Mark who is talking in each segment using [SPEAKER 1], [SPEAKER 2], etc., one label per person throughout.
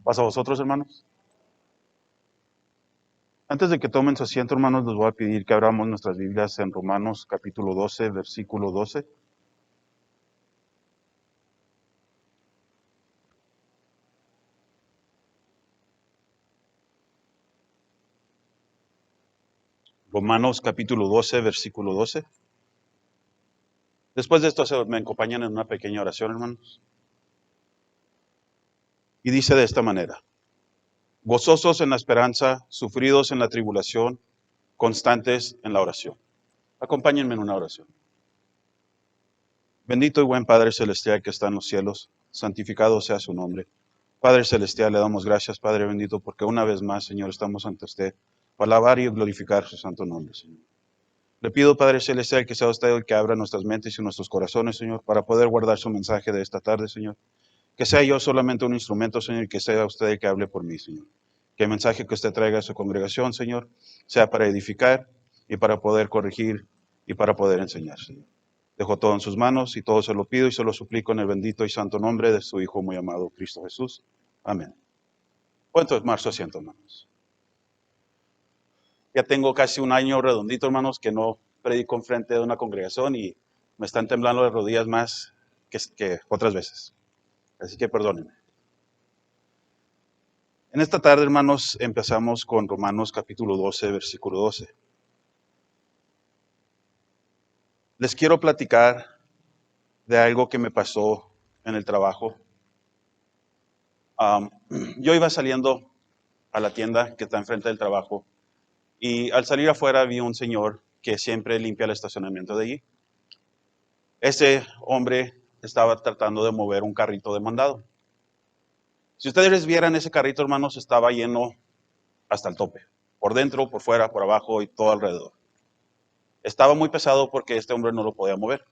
[SPEAKER 1] ¿Pasa a vosotros, hermanos? Antes de que tomen su asiento, hermanos, les voy a pedir que abramos nuestras Biblias en Romanos capítulo 12, versículo 12. Romanos capítulo 12, versículo 12. Después de esto me acompañan en una pequeña oración, hermanos. Y dice de esta manera: gozosos en la esperanza, sufridos en la tribulación, constantes en la oración. Acompáñenme en una oración. Bendito y buen Padre Celestial que está en los cielos, santificado sea su nombre. Padre Celestial, le damos gracias, Padre bendito, porque una vez más, Señor, estamos ante usted para alabar y glorificar su santo nombre, Señor. Le pido, Padre Celestial, que sea usted el que abra nuestras mentes y nuestros corazones, Señor, para poder guardar su mensaje de esta tarde, Señor. Que sea yo solamente un instrumento, Señor, y que sea usted el que hable por mí, Señor. Que el mensaje que usted traiga a su congregación, Señor, sea para edificar y para poder corregir y para poder enseñar, Señor. Dejo todo en sus manos y todo se lo pido y se lo suplico en el bendito y santo nombre de su Hijo muy amado, Cristo Jesús. Amén. Pueden tomar su asiento, hermanos. Ya tengo casi un año redondito, hermanos, que no predico en frente de una congregación y me están temblando las rodillas más que otras veces. Así que perdónenme. En esta tarde, hermanos, empezamos con Romanos capítulo 12, versículo 12. Les quiero platicar de algo que me pasó en el trabajo. Yo iba saliendo a la tienda que está enfrente del trabajo y al salir afuera vi un señor que siempre limpia el estacionamiento de allí. Ese hombre estaba tratando de mover un carrito de mandado. Si ustedes vieran ese carrito, hermanos, estaba lleno hasta el tope, por dentro, por fuera, por abajo y todo alrededor. Estaba muy pesado porque este hombre no lo podía mover.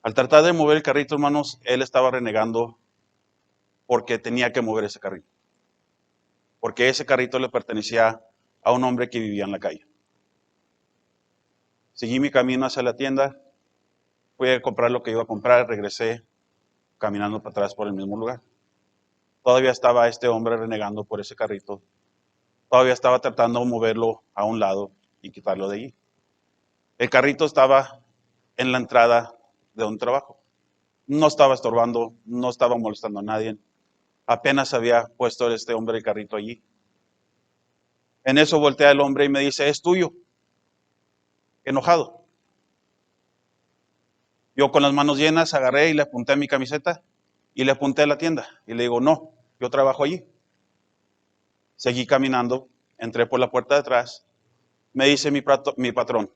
[SPEAKER 1] Al tratar de mover el carrito, hermanos, él estaba renegando porque tenía que mover ese carrito. Porque ese carrito le pertenecía a un hombre que vivía en la calle. Seguí mi camino hacia la tienda, fui a comprar lo que iba a comprar, regresé caminando para atrás por el mismo lugar. Todavía estaba este hombre renegando por ese carrito. Todavía estaba tratando de moverlo a un lado y quitarlo de allí. El carrito estaba en la entrada de un trabajo. No estaba estorbando, no estaba molestando a nadie. Apenas había puesto este hombre el carrito allí. En eso voltea el hombre y me dice: es tuyo. Enojado. Yo con las manos llenas agarré y le apunté a mi camiseta y le apunté a la tienda. Y le digo: no, yo trabajo allí. Seguí caminando, entré por la puerta de atrás. Me dice mi patrón: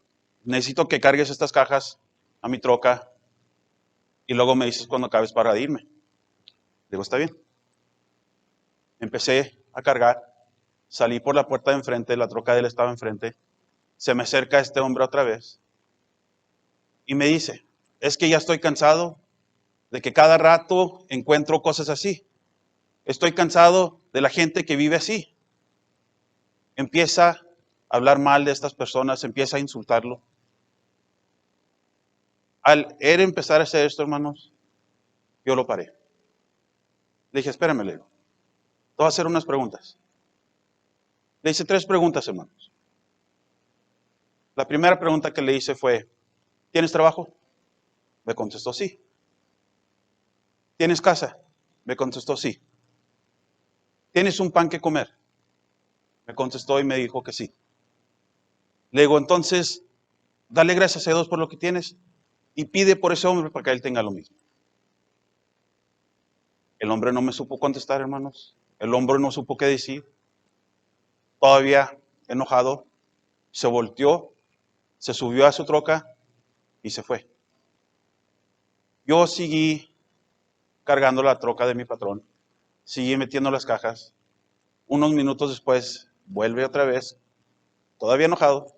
[SPEAKER 1] necesito que cargues estas cajas a mi troca y luego me dices cuando acabes para irme. Digo: está bien. Empecé a cargar, salí por la puerta de enfrente, la troca de él estaba enfrente. Se me acerca este hombre otra vez y me dice: es que ya estoy cansado de que cada rato encuentro cosas así. Estoy cansado de la gente que vive así. Empieza a hablar mal de estas personas, empieza a insultarlo. Al él empezar a hacer esto, hermanos, yo lo paré. Le dije: espérame, le digo, te voy a hacer unas preguntas. Le hice 3 preguntas, hermanos. La primera pregunta que le hice fue: ¿tienes trabajo? Me contestó: sí. ¿Tienes casa? Me contestó: sí. ¿Tienes un pan que comer? Me contestó y me dijo que sí. Le digo: entonces, dale gracias a Dios por lo que tienes y pide por ese hombre para que él tenga lo mismo. El hombre no me supo contestar, hermanos. El hombre no supo qué decir. Todavía enojado, se volteó, se subió a su troca y se fue. Yo seguí cargando la troca de mi patrón, seguí metiendo las cajas. Unos minutos después, vuelve otra vez, todavía enojado,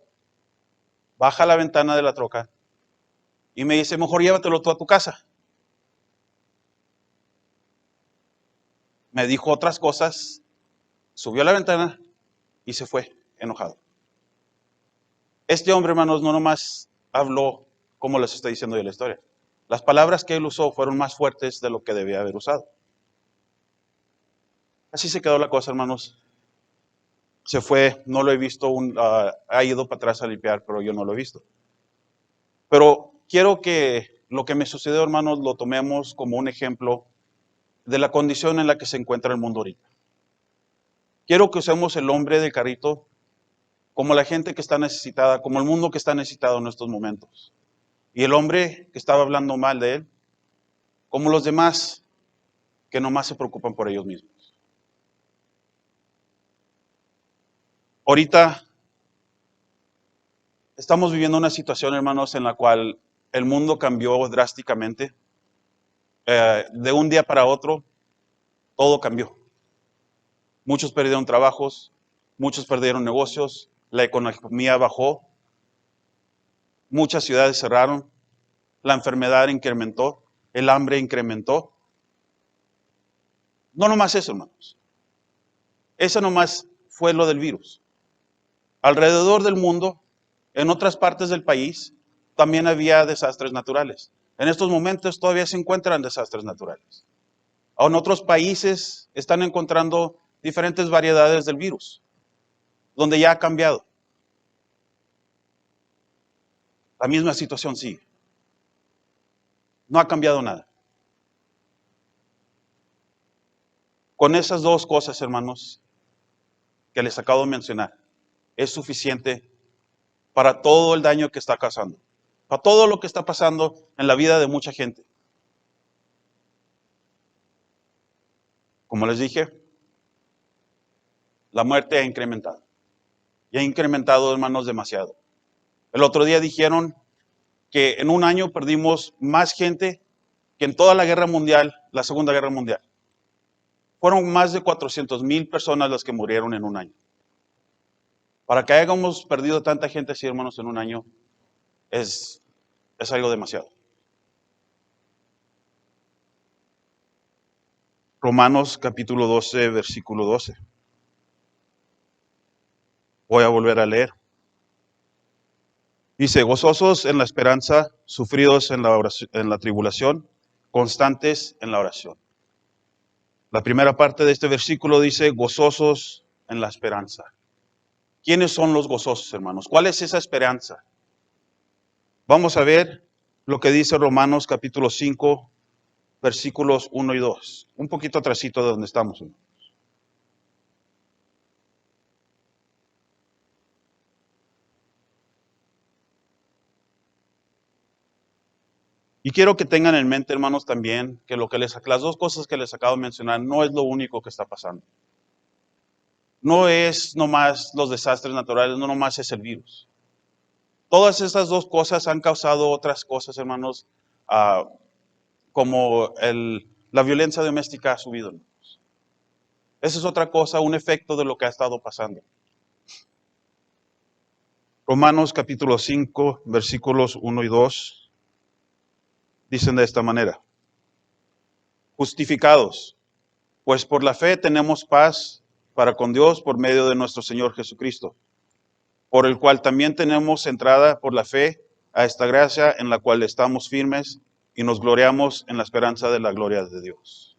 [SPEAKER 1] baja la ventana de la troca y me dice: mejor llévatelo tú a tu casa. Me dijo otras cosas, subió a la ventana y se fue, enojado. Este hombre, hermanos, no nomás habló como les estoy diciendo de la historia. Las palabras que él usó fueron más fuertes de lo que debía haber usado. Así se quedó la cosa, hermanos. Se fue, no lo he visto, ha ido para atrás a limpiar, pero yo no lo he visto. Pero quiero que lo que me sucedió, hermanos, lo tomemos como un ejemplo de la condición en la que se encuentra el mundo ahorita. Quiero que usemos el hombre del carrito como la gente que está necesitada, como el mundo que está necesitado en estos momentos. Y el hombre que estaba hablando mal de él, como los demás que nomás se preocupan por ellos mismos. Ahorita estamos viviendo una situación, hermanos, en la cual el mundo cambió drásticamente. De un día para otro, todo cambió. Muchos perdieron trabajos, muchos perdieron negocios, la economía bajó, muchas ciudades cerraron, la enfermedad incrementó, el hambre incrementó. No nomás eso, hermanos. Eso nomás fue lo del virus. Alrededor del mundo, en otras partes del país, también había desastres naturales. En estos momentos todavía se encuentran desastres naturales. En otros países están encontrando diferentes variedades del virus, donde ya ha cambiado. La misma situación sigue. No ha cambiado nada. Con esas dos cosas, hermanos, que les acabo de mencionar, es suficiente para todo el daño que está causando, para todo lo que está pasando en la vida de mucha gente. Como les dije, la muerte ha incrementado. Y ha incrementado, hermanos, demasiado. El otro día dijeron que en un año perdimos más gente que en toda la guerra mundial, la Segunda Guerra Mundial. Fueron más de 400,000 personas las que murieron en un año. Para que hayamos perdido tanta gente así, hermanos, en un año, es algo demasiado. Romanos capítulo 12, versículo 12. Voy a volver a leer. Dice, gozosos en la esperanza, sufridos en la tribulación, constantes en la oración. La primera parte de este versículo dice, gozosos en la esperanza. ¿Quiénes son los gozosos, hermanos? ¿Cuál es esa esperanza? Vamos a ver lo que dice Romanos capítulo 5, versículos 1 y 2. Un poquito atrasito de donde estamos, hermanos. Y quiero que tengan en mente, hermanos, también que las dos cosas que les acabo de mencionar no es lo único que está pasando. No es nomás los desastres naturales, no nomás es el virus. Todas estas dos cosas han causado otras cosas, hermanos, como la violencia doméstica ha subido, hermanos. Esa es otra cosa, un efecto de lo que ha estado pasando. Romanos capítulo 5, versículos 1 y 2. Dicen de esta manera, justificados, pues por la fe tenemos paz para con Dios por medio de nuestro Señor Jesucristo, por el cual también tenemos entrada por la fe a esta gracia en la cual estamos firmes y nos gloriamos en la esperanza de la gloria de Dios.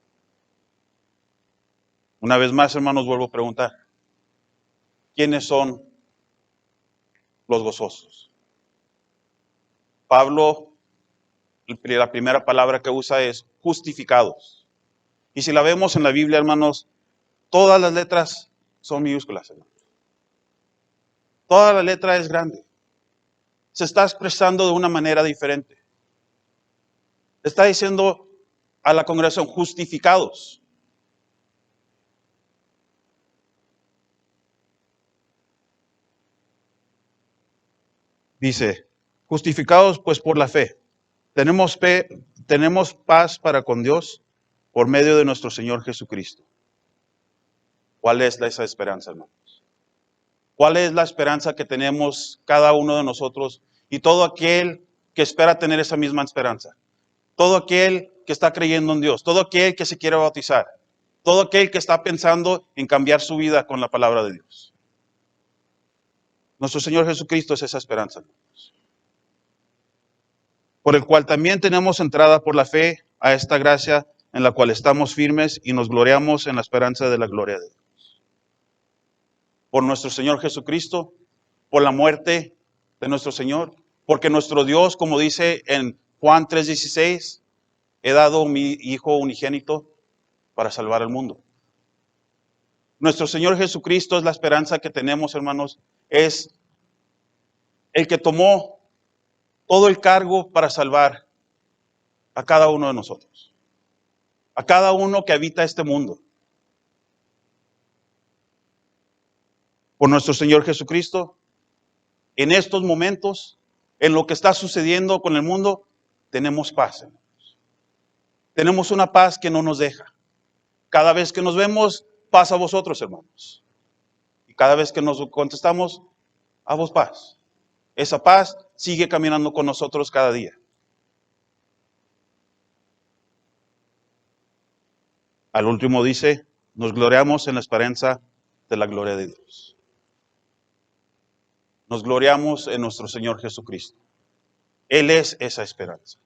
[SPEAKER 1] Una vez más, hermanos, vuelvo a preguntar, ¿quiénes son los gozosos? Pablo, la primera palabra que usa es justificados. Y si la vemos en la Biblia, hermanos, todas las letras son minúsculas, hermanos. Toda la letra es grande. Se está expresando de una manera diferente. Está diciendo a la congregación, justificados. Dice, justificados pues por la fe. Tenemos paz para con Dios por medio de nuestro Señor Jesucristo. ¿Cuál es esa esperanza, hermanos? ¿Cuál es la esperanza que tenemos cada uno de nosotros y todo aquel que espera tener esa misma esperanza? Todo aquel que está creyendo en Dios, todo aquel que se quiere bautizar, todo aquel que está pensando en cambiar su vida con la palabra de Dios. Nuestro Señor Jesucristo es esa esperanza, hermanos. Por el cual también tenemos entrada por la fe a esta gracia en la cual estamos firmes y nos gloriamos en la esperanza de la gloria de Dios. Por nuestro Señor Jesucristo, por la muerte de nuestro Señor, porque nuestro Dios, como dice en Juan 3:16, he dado mi Hijo unigénito para salvar al mundo. Nuestro Señor Jesucristo es la esperanza que tenemos, hermanos, es el que tomó todo el cargo para salvar a cada uno de nosotros, a cada uno que habita este mundo. Por nuestro Señor Jesucristo, en estos momentos, en lo que está sucediendo con el mundo, tenemos paz, hermanos. Tenemos una paz que no nos deja. Cada vez que nos vemos, paz a vosotros, hermanos. Y cada vez que nos contestamos, a vos paz. Esa paz sigue caminando con nosotros cada día. Al último dice, nos gloriamos en la esperanza de la gloria de Dios. Nos gloriamos en nuestro Señor Jesucristo. Él es esa esperanza.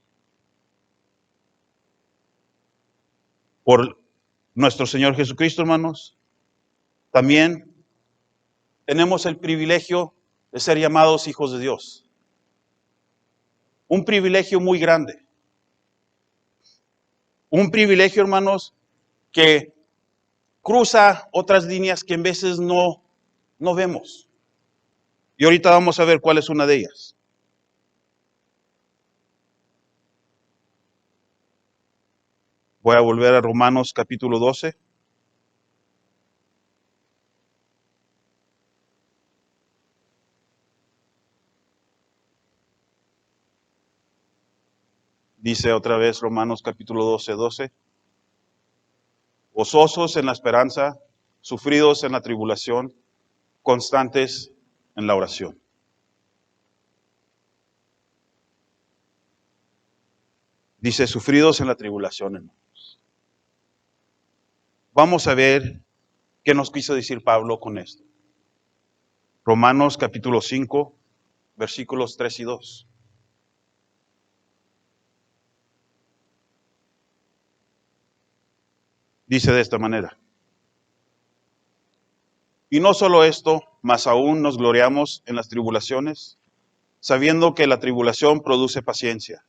[SPEAKER 1] Por nuestro Señor Jesucristo, hermanos, también tenemos el privilegio de ser llamados hijos de Dios. Un privilegio muy grande. Un privilegio, hermanos, que cruza otras líneas que en veces no vemos. Y ahorita vamos a ver cuál es una de ellas. Voy a volver a Romanos capítulo 12. Dice otra vez Romanos capítulo 12:12. Gozosos en la esperanza, sufridos en la tribulación, constantes en la oración. Dice, sufridos en la tribulación, hermanos. Vamos a ver qué nos quiso decir Pablo con esto. Romanos capítulo 5, versículos 3 y 2. Dice de esta manera. Y no solo esto, mas aún nos gloriamos en las tribulaciones, sabiendo que la tribulación produce paciencia,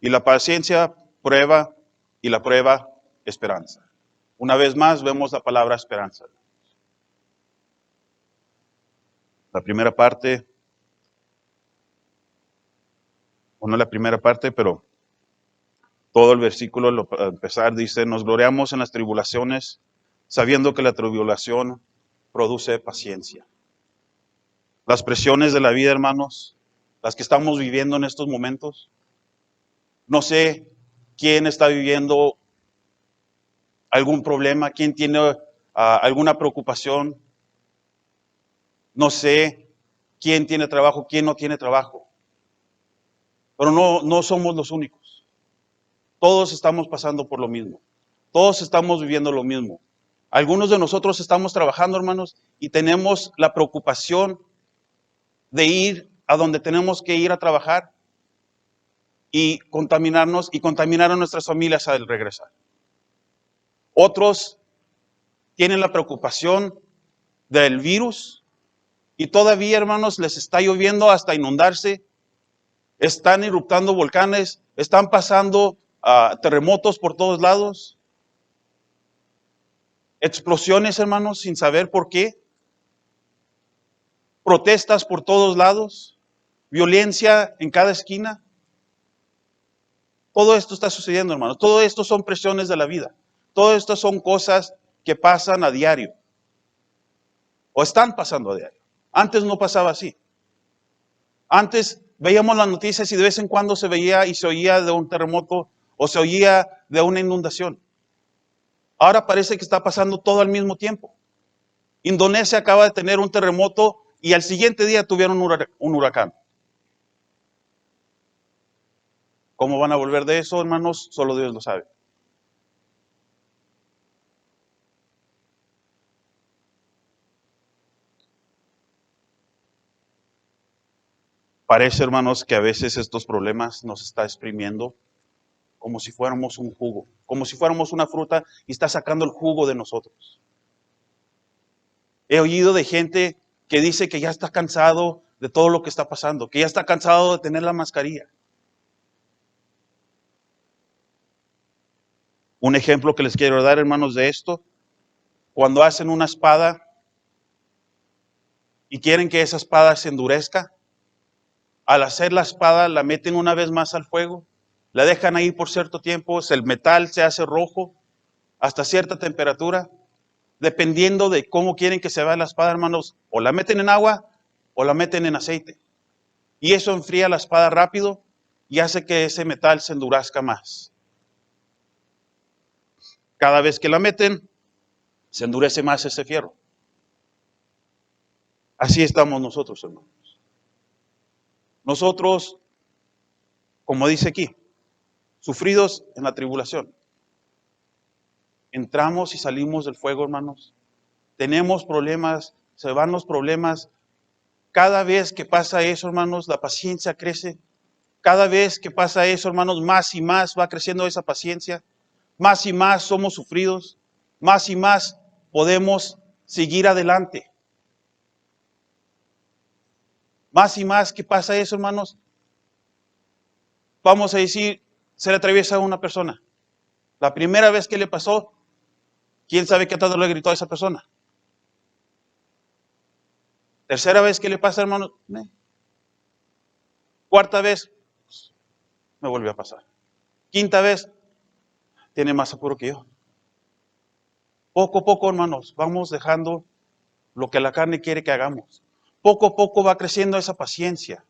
[SPEAKER 1] y la paciencia prueba, y la prueba esperanza. Una vez más vemos la palabra esperanza. La primera parte, o no la primera parte, pero todo el versículo, al empezar, dice, nos gloriamos en las tribulaciones, sabiendo que la tribulación produce paciencia. Las presiones de la vida, hermanos, las que estamos viviendo en estos momentos, no sé quién está viviendo algún problema, quién tiene alguna preocupación, no sé quién tiene trabajo, quién no tiene trabajo, pero no somos los únicos. Todos estamos pasando por lo mismo, todos estamos viviendo lo mismo. Algunos de nosotros estamos trabajando, hermanos, y tenemos la preocupación de ir a donde tenemos que ir a trabajar y contaminarnos y contaminar a nuestras familias al regresar. Otros tienen la preocupación del virus y todavía, hermanos, les está lloviendo hasta inundarse, están eruptando volcanes, están pasando terremotos por todos lados, explosiones, hermanos, sin saber por qué, protestas por todos lados, violencia en cada esquina. Todo esto está sucediendo, hermanos. Todo esto son presiones de la vida. Todo esto son cosas que pasan a diario. O están pasando a diario. Antes no pasaba así. Antes veíamos las noticias y de vez en cuando se veía y se oía de un terremoto o se oía de una inundación. Ahora parece que está pasando todo al mismo tiempo. Indonesia acaba de tener un terremoto y al siguiente día tuvieron un huracán. ¿Cómo van a volver de eso, hermanos? Solo Dios lo sabe. Parece, hermanos, que a veces estos problemas nos está exprimiendo como si fuéramos un jugo. como si fuéramos una fruta y está sacando el jugo de nosotros. He oído de gente que dice que ya está cansado de todo lo que está pasando, que ya está cansado de tener la mascarilla. Un ejemplo que les quiero dar, hermanos, de esto, cuando hacen una espada y quieren que esa espada se endurezca, al hacer la espada la meten una vez más al fuego, la dejan ahí por cierto tiempo, el metal se hace rojo hasta cierta temperatura, dependiendo de cómo quieren que se vea la espada, hermanos, o la meten en agua o la meten en aceite. Y eso enfría la espada rápido y hace que ese metal se endurezca más. Cada vez que la meten, se endurece más ese fierro. Así estamos nosotros, hermanos. Nosotros, como dice aquí, sufridos en la tribulación. Entramos y salimos del fuego, hermanos. Tenemos problemas, se van los problemas. Cada vez que pasa eso, hermanos, la paciencia crece. Cada vez que pasa eso, hermanos, más y más va creciendo esa paciencia. Más y más somos sufridos. Más y más podemos seguir adelante. Más y más que pasa eso, hermanos, vamos a decir, se le atraviesa a una persona. La primera vez que le pasó, ¿quién sabe qué tanto le gritó a esa persona? Tercera vez que le pasa, hermanos, cuarta vez, me volvió a pasar. Quinta vez, tiene más apuro que yo. Poco a poco, hermanos, vamos dejando lo que la carne quiere que hagamos. Poco a poco va creciendo esa paciencia.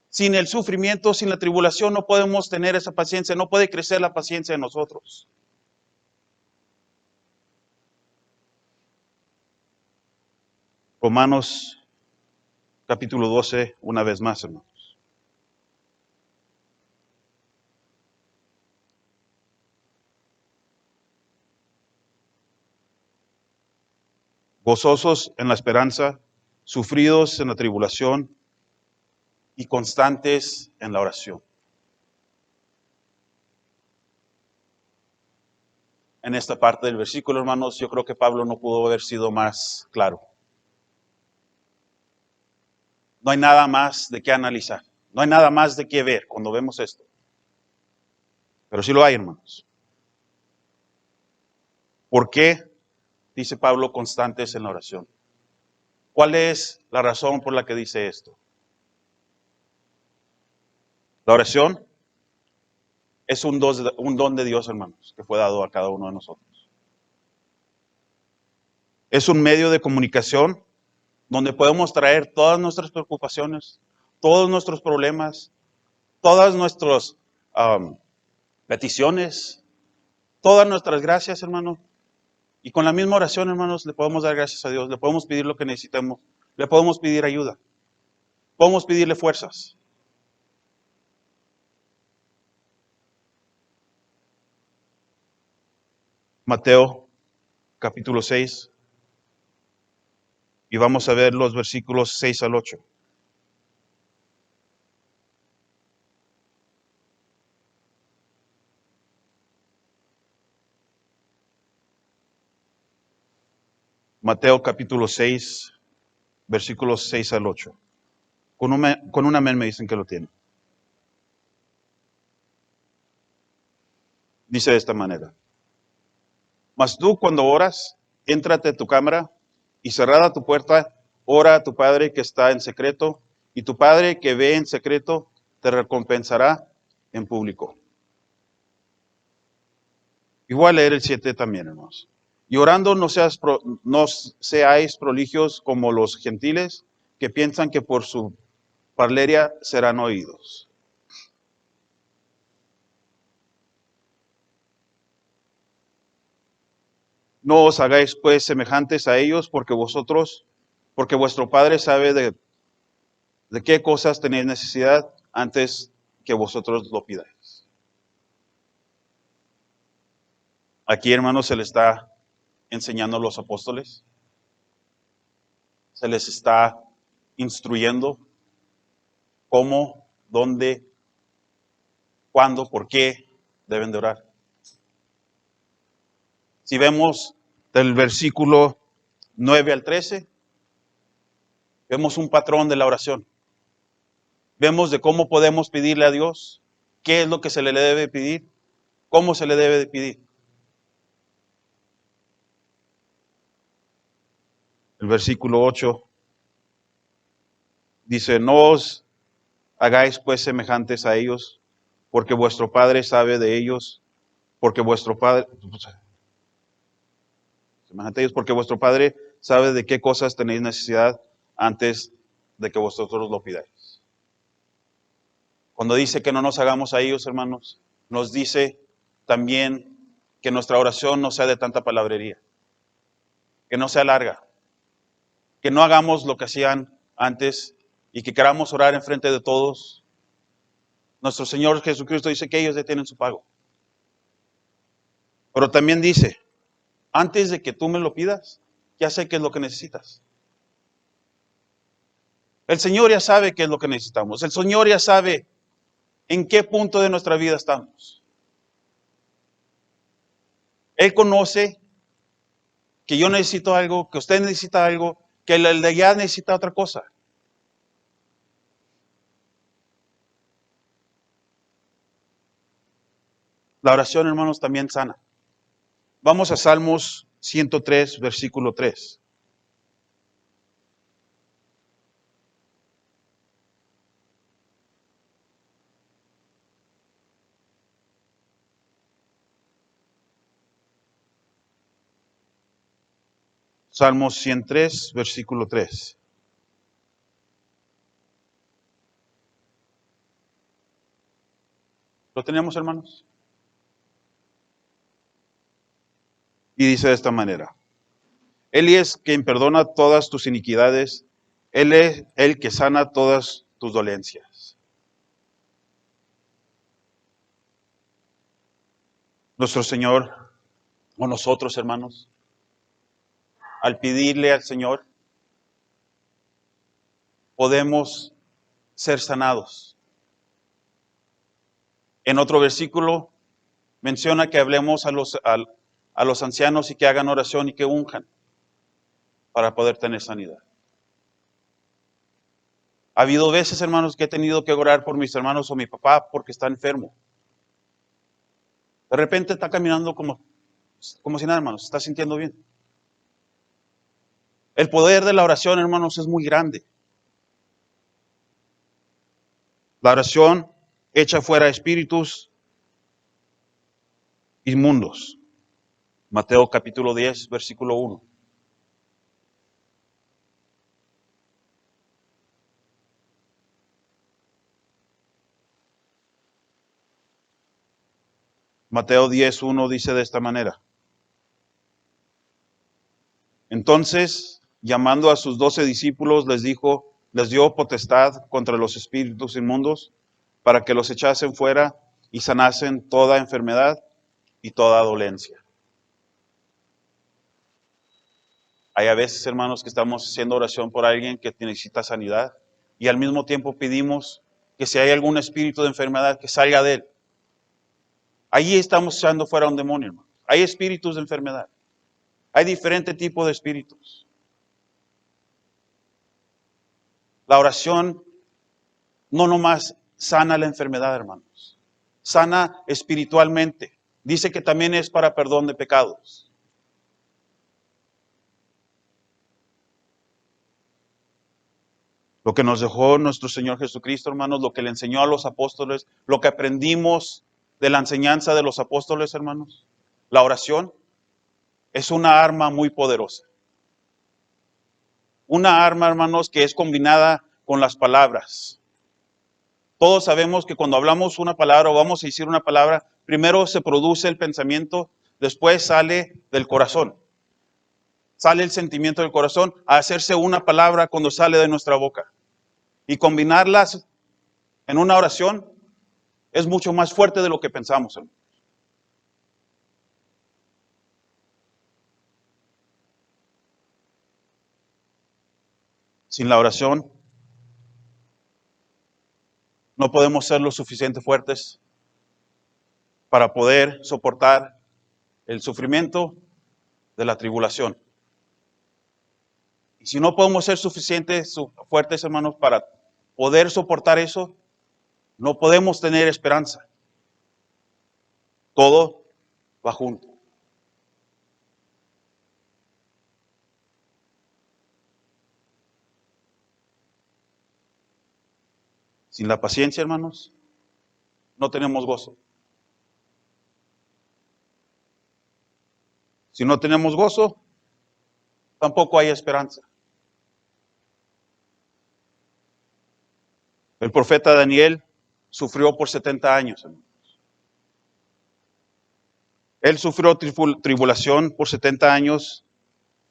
[SPEAKER 1] Sin el sufrimiento, sin la tribulación, no podemos tener esa paciencia, no puede crecer la paciencia en nosotros. Romanos capítulo 12, una vez más, hermanos. Gozosos en la esperanza, sufridos en la tribulación y constantes en la oración. En esta parte del versículo, hermanos, yo creo que Pablo no pudo haber sido más claro. No hay nada más de qué analizar. No hay nada más de qué ver cuando vemos esto. Pero sí lo hay, hermanos. ¿Por qué, dice Pablo, constantes en la oración? ¿Cuál es la razón por la que dice esto? La oración es un don de Dios, hermanos, que fue dado a cada uno de nosotros. Es un medio de comunicación donde podemos traer todas nuestras preocupaciones, todos nuestros problemas, todas nuestras peticiones, todas nuestras gracias, hermano. Y con la misma oración, hermanos, le podemos dar gracias a Dios, le podemos pedir lo que necesitemos, le podemos pedir ayuda, podemos pedirle fuerzas. Mateo capítulo 6, y vamos a ver los versículos 6 al 8. Mateo capítulo 6, versículos 6 al 8. Con un amén me dicen que lo tienen. Dice de esta manera: Mas tú cuando oras, éntrate a tu cámara y cerrada tu puerta, ora a tu Padre que está en secreto, y tu Padre que ve en secreto te recompensará en público. Y voy a leer el 7 también, hermanos. Y orando no seáis proligios como los gentiles, que piensan que por su parleria serán oídos. No os hagáis pues semejantes a ellos, porque vuestro Padre sabe de qué cosas tenéis necesidad antes que vosotros lo pidáis. Aquí, hermanos, se le está enseñando a los apóstoles, se les está instruyendo cómo, dónde, cuándo, por qué deben de orar. Si vemos del versículo 9 al 13, vemos un patrón de la oración. Vemos de cómo podemos pedirle a Dios, qué es lo que se le debe pedir, cómo se le debe de pedir. El versículo 8 dice, no os hagáis pues semejantes a ellos, porque vuestro Padre sabe de ellos, porque vuestro Padre, semejante a ellos, porque vuestro Padre sabe de qué cosas tenéis necesidad antes de que vosotros lo pidáis. Cuando dice que no nos hagamos a ellos, hermanos, nos dice también que nuestra oración no sea de tanta palabrería, que no sea larga, que no hagamos lo que hacían antes y que queramos orar en frente de todos. Nuestro Señor Jesucristo dice que ellos ya tienen su pago. Pero también dice, antes de que tú me lo pidas, ya sé qué es lo que necesitas. El Señor ya sabe qué es lo que necesitamos. El Señor ya sabe en qué punto de nuestra vida estamos. Él conoce que yo necesito algo, que usted necesita algo, que el de allá necesita otra cosa. La oración, hermanos, también sana. Vamos a Salmos 103, versículo 3. Salmos 103, versículo 3. ¿Lo tenemos, hermanos? Y dice de esta manera. Él es quien perdona todas tus iniquidades. Él es el que sana todas tus dolencias. Nuestro Señor, o nosotros, hermanos, al pedirle al Señor, podemos ser sanados. En otro versículo menciona que hablemos a los ancianos y que hagan oración y que unjan para poder tener sanidad. Ha habido veces, hermanos, que he tenido que orar por mis hermanos o mi papá porque está enfermo. De repente está caminando como si nada, hermanos, se está sintiendo bien. El poder de la oración, hermanos, es muy grande. La oración echa fuera espíritus inmundos. Mateo capítulo 10, versículo 1. Mateo 10, 1 dice de esta manera. Entonces, llamando a sus 12 discípulos, les dio potestad contra los espíritus inmundos para que los echasen fuera y sanasen toda enfermedad y toda dolencia. Hay a veces, hermanos, que estamos haciendo oración por alguien que necesita sanidad y al mismo tiempo pedimos que si hay algún espíritu de enfermedad que salga de él. Ahí estamos echando fuera un demonio, hermano. Hay espíritus de enfermedad. Hay diferentes tipos de espíritus. La oración no nomás sana la enfermedad, hermanos. Sana espiritualmente. Dice que también es para perdón de pecados. Lo que nos dejó nuestro Señor Jesucristo, hermanos, lo que le enseñó a los apóstoles, lo que aprendimos de la enseñanza de los apóstoles, hermanos, la oración es una arma muy poderosa. Una arma, hermanos, que es combinada con las palabras. Todos sabemos que cuando hablamos una palabra o vamos a decir una palabra, primero se produce el pensamiento, después sale del corazón. Sale el sentimiento del corazón a hacerse una palabra cuando sale de nuestra boca. Y combinarlas en una oración es mucho más fuerte de lo que pensamos, hermanos. Sin la oración no podemos ser lo suficiente fuertes para poder soportar el sufrimiento de la tribulación. Y si no podemos ser fuertes, hermanos, para poder soportar eso, no podemos tener esperanza. Todo va junto. Sin la paciencia, hermanos, no tenemos gozo. Si no tenemos gozo, tampoco hay esperanza. El profeta Daniel sufrió por 70 años, hermanos. Él sufrió tribulación por 70 años,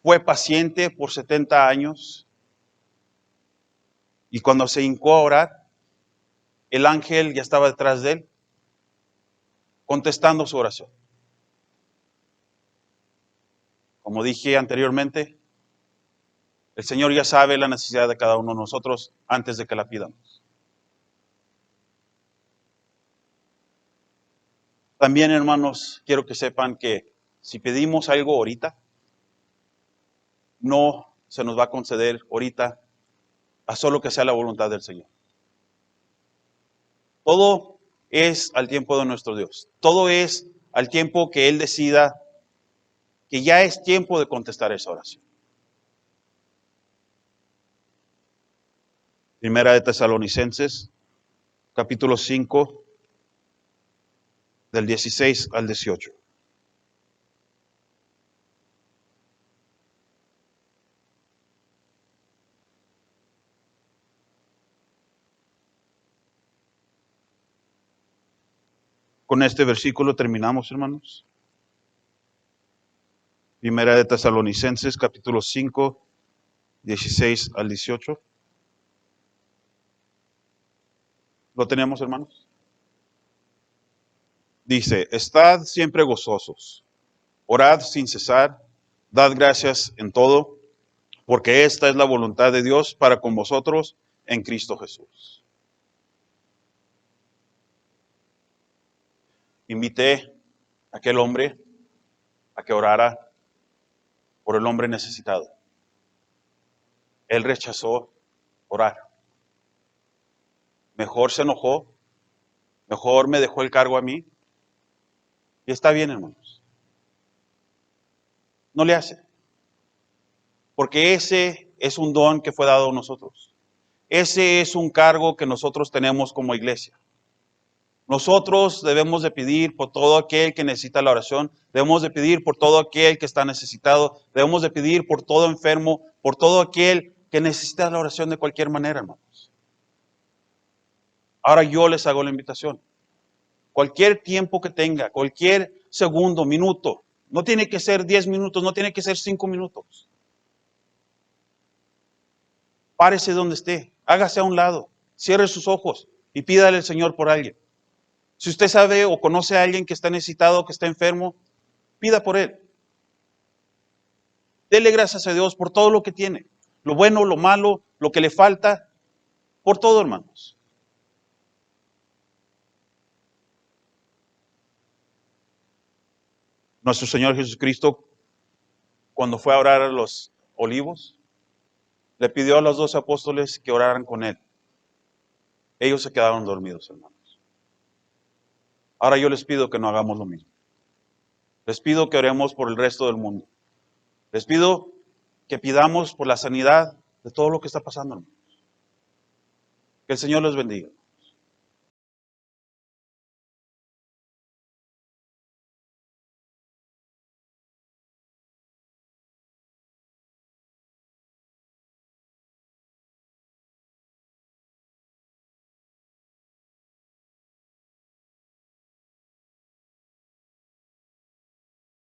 [SPEAKER 1] fue paciente por 70 años, y cuando se hincó a orar, el ángel ya estaba detrás de él, contestando su oración. Como dije anteriormente, el Señor ya sabe la necesidad de cada uno de nosotros antes de que la pidamos. También, hermanos, quiero que sepan que si pedimos algo ahorita, no se nos va a conceder ahorita a solo que sea la voluntad del Señor. Todo es al tiempo de nuestro Dios. Todo es al tiempo que Él decida que ya es tiempo de contestar esa oración. Primera de Tesalonicenses, capítulo 5, del 16 al 18. Con este versículo terminamos, hermanos. Primera de Tesalonicenses, capítulo 5, 16 al 18. ¿Lo tenemos, hermanos? Dice, estad siempre gozosos, orad sin cesar, dad gracias en todo, porque esta es la voluntad de Dios para con vosotros en Cristo Jesús. Invité a aquel hombre a que orara por el hombre necesitado. Él rechazó orar. Mejor se enojó, mejor me dejó el cargo a mí. Y está bien, hermanos. No le hace. Porque ese es un don que fue dado a nosotros. Ese es un cargo que nosotros tenemos como iglesia. Nosotros debemos de pedir por todo aquel que necesita la oración, debemos de pedir por todo aquel que está necesitado, debemos de pedir por todo enfermo, por todo aquel que necesita la oración de cualquier manera, hermanos. Ahora yo les hago la invitación. Cualquier tiempo que tenga, cualquier segundo, minuto, no tiene que ser 10 minutos, no tiene que ser 5 minutos. Párese donde esté, hágase a un lado, cierre sus ojos y pídale al Señor por alguien. Si usted sabe o conoce a alguien que está necesitado, que está enfermo, pida por él. Dele gracias a Dios por todo lo que tiene, lo bueno, lo malo, lo que le falta, por todo, hermanos. Nuestro Señor Jesucristo, cuando fue a orar a los olivos, le pidió a los 12 apóstoles que oraran con él. Ellos se quedaron dormidos, hermanos. Ahora yo les pido que no hagamos lo mismo. Les pido que oremos por el resto del mundo. Les pido que pidamos por la sanidad de todo lo que está pasando, hermanos. Que el Señor los bendiga.